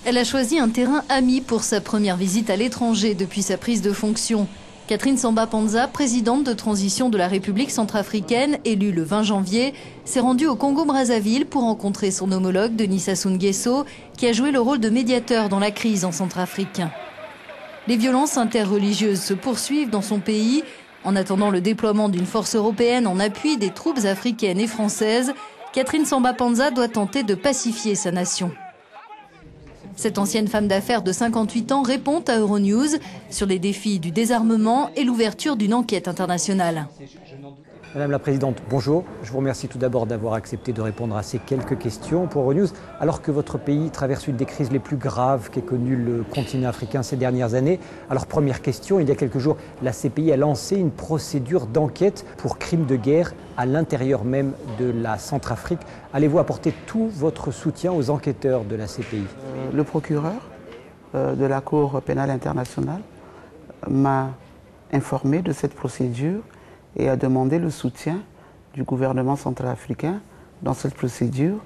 Elle a choisi un terrain ami pour sa première visite à l'étranger depuis sa prise de fonction. Catherine Samba-Panza, présidente de transition de la République centrafricaine, élue le 20 janvier, s'est rendue au Congo-Brazzaville pour rencontrer son homologue Denis Sassou Nguesso, qui a joué le rôle de médiateur dans la crise en Centrafrique. Les violences interreligieuses se poursuivent dans son pays. En attendant le déploiement d'une force européenne en appui des troupes africaines et françaises, Catherine Samba-Panza doit tenter de pacifier sa nation. Cette ancienne femme d'affaires de 58 ans répond à Euronews sur les défis du désarmement et l'ouverture d'une enquête internationale. Madame la Présidente, bonjour. Je vous remercie tout d'abord d'avoir accepté de répondre à ces quelques questions pour Euronews. Alors que votre pays traverse une des crises les plus graves qu'ait connu le continent africain ces dernières années. Alors première question, il y a quelques jours, la CPI a lancé une procédure d'enquête pour crimes de guerre à l'intérieur même de la Centrafrique. Allez-vous apporter tout votre soutien aux enquêteurs de la CPI? Le procureur de la Cour pénale internationale m'a informé de cette procédure et a demandé le soutien du gouvernement centrafricain dans cette procédure.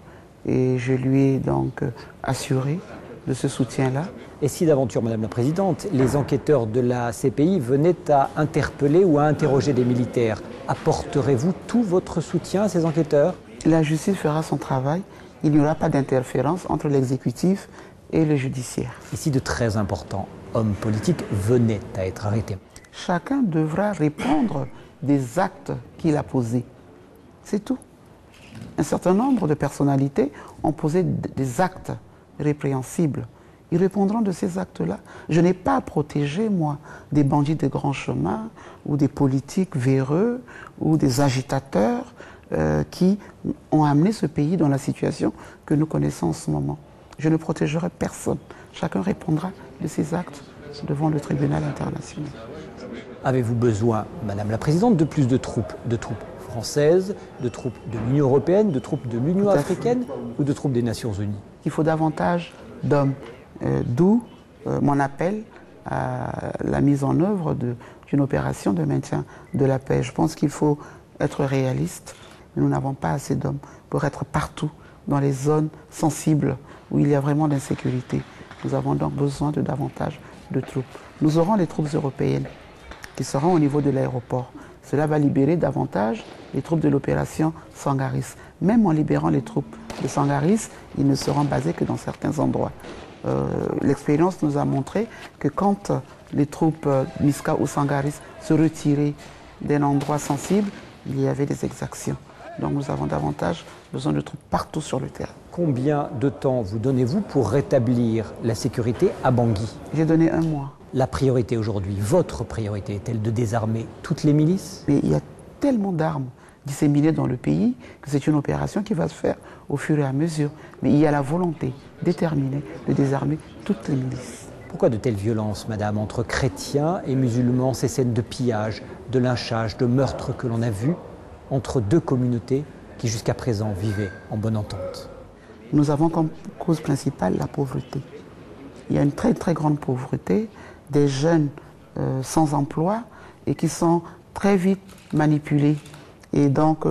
Et je lui ai donc assuré de ce soutien-là. Et si d'aventure, Madame la Présidente, les enquêteurs de la CPI venaient à interpeller ou à interroger des militaires, apporterez-vous tout votre soutien à ces enquêteurs? La justice fera son travail. Il n'y aura pas d'interférence entre l'exécutif et le judiciaire. Et si de très importants hommes politiques venaient à être arrêtés? Chacun devra répondre des actes qu'il a posés. C'est tout. Un certain nombre de personnalités ont posé des actes répréhensibles. Ils répondront de ces actes-là. Je n'ai pas à protéger, moi, des bandits de grand chemin ou des politiques véreux ou des agitateurs qui ont amené ce pays dans la situation que nous connaissons en ce moment. Je ne protégerai personne. Chacun répondra de ses actes devant le tribunal international. Avez-vous besoin, Madame la Présidente, de plus de troupes françaises, de troupes de l'Union européenne, de troupes de l'Union africaine ou de troupes des Nations Unies? Il faut davantage d'hommes, d'où mon appel à la mise en œuvre d'une opération de maintien de la paix. Je pense qu'il faut être réaliste. Nous n'avons pas assez d'hommes pour être partout dans les zones sensibles où il y a vraiment d'insécurité. Nous avons donc besoin de davantage de troupes. Nous aurons les troupes européennes qui seront au niveau de l'aéroport. Cela va libérer davantage les troupes de l'opération Sangaris. Même en libérant les troupes de Sangaris, ils ne seront basés que dans certains endroits. L'expérience nous a montré que quand les troupes MISCA ou Sangaris se retiraient d'un endroit sensible, il y avait des exactions. Donc nous avons davantage besoin de troupes partout sur le terrain. Combien de temps vous donnez-vous pour rétablir la sécurité à Bangui? J'ai donné 1 mois. La priorité aujourd'hui, votre priorité, est-elle de désarmer toutes les milices? Mais il y a tellement d'armes disséminées dans le pays que c'est une opération qui va se faire au fur et à mesure. Mais il y a la volonté déterminée de désarmer toutes les milices. Pourquoi de telles violences, Madame, entre chrétiens et musulmans, ces scènes de pillage, de lynchage, de meurtre que l'on a vues entre deux communautés qui jusqu'à présent vivaient en bonne entente? Nous avons comme cause principale la pauvreté. Il y a une très très grande pauvreté, des jeunes sans emploi et qui sont très vite manipulés. Et donc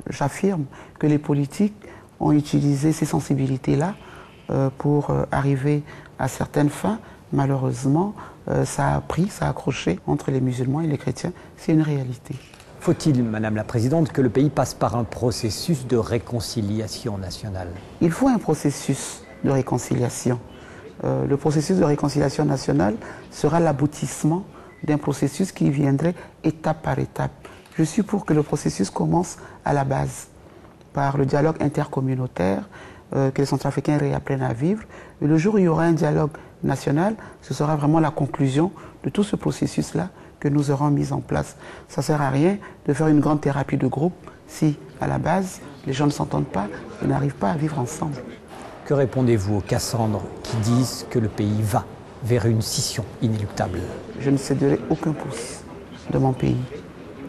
j'affirme que les politiques ont utilisé ces sensibilités-là pour arriver à certaines fins. Malheureusement, ça a accroché entre les musulmans et les chrétiens. C'est une réalité. Faut-il, Madame la Présidente, que le pays passe par un processus de réconciliation nationale? Il faut un processus de réconciliation. Le processus de réconciliation nationale sera l'aboutissement d'un processus qui viendrait étape par étape. Je suis pour que le processus commence à la base, par le dialogue intercommunautaire, que les Centrafricains réapprennent à vivre. Et le jour où il y aura un dialogue national, ce sera vraiment la conclusion de tout ce processus-là que nous aurons mis en place. Ça ne sert à rien de faire une grande thérapie de groupe si, à la base, les gens ne s'entendent pas et n'arrivent pas à vivre ensemble. Que répondez-vous aux Cassandres qui disent que le pays va vers une scission inéluctable? Je ne céderai aucun pouce de mon pays.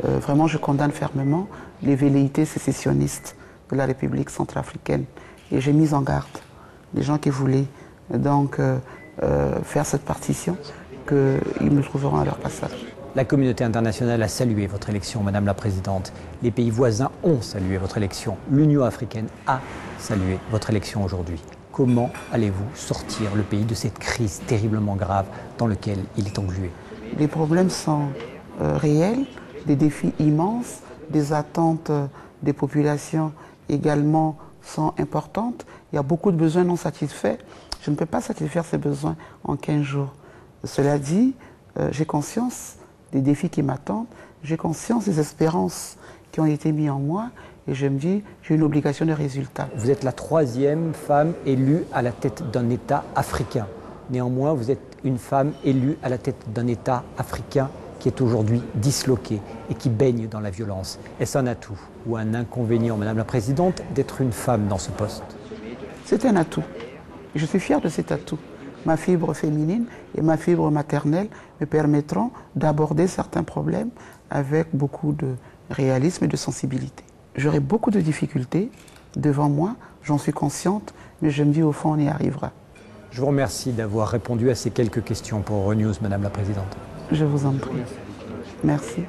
Vraiment, je condamne fermement les velléités sécessionnistes de la République centrafricaine. Et j'ai mis en garde les gens qui voulaient donc faire cette partition, qu'ils me trouveront à leur passage. La communauté internationale a salué votre élection, Madame la Présidente. Les pays voisins ont salué votre élection. L'Union africaine a salué votre élection aujourd'hui. Comment allez-vous sortir le pays de cette crise terriblement grave dans laquelle il est englué? Les problèmes sont réels, des défis immenses, des attentes des populations également sont importantes. Il y a beaucoup de besoins non satisfaits. Je ne peux pas satisfaire ces besoins en 15 jours. Cela dit, j'ai conscience des défis qui m'attendent, j'ai conscience des espérances qui ont été mises en moi et je me dis, j'ai une obligation de résultat. Vous êtes la 3e femme élue à la tête d'un État africain. Néanmoins, vous êtes une femme élue à la tête d'un État africain qui est aujourd'hui disloqué et qui baigne dans la violence. Est-ce un atout ou un inconvénient, Madame la Présidente, d'être une femme dans ce poste? C'est un atout. Je suis fière de cet atout. Ma fibre féminine et ma fibre maternelle me permettront d'aborder certains problèmes avec beaucoup de réalisme et de sensibilité. J'aurai beaucoup de difficultés devant moi, j'en suis consciente, mais je me dis au fond on y arrivera. Je vous remercie d'avoir répondu à ces quelques questions pour Euronews, Madame la Présidente. Je vous en prie. Merci.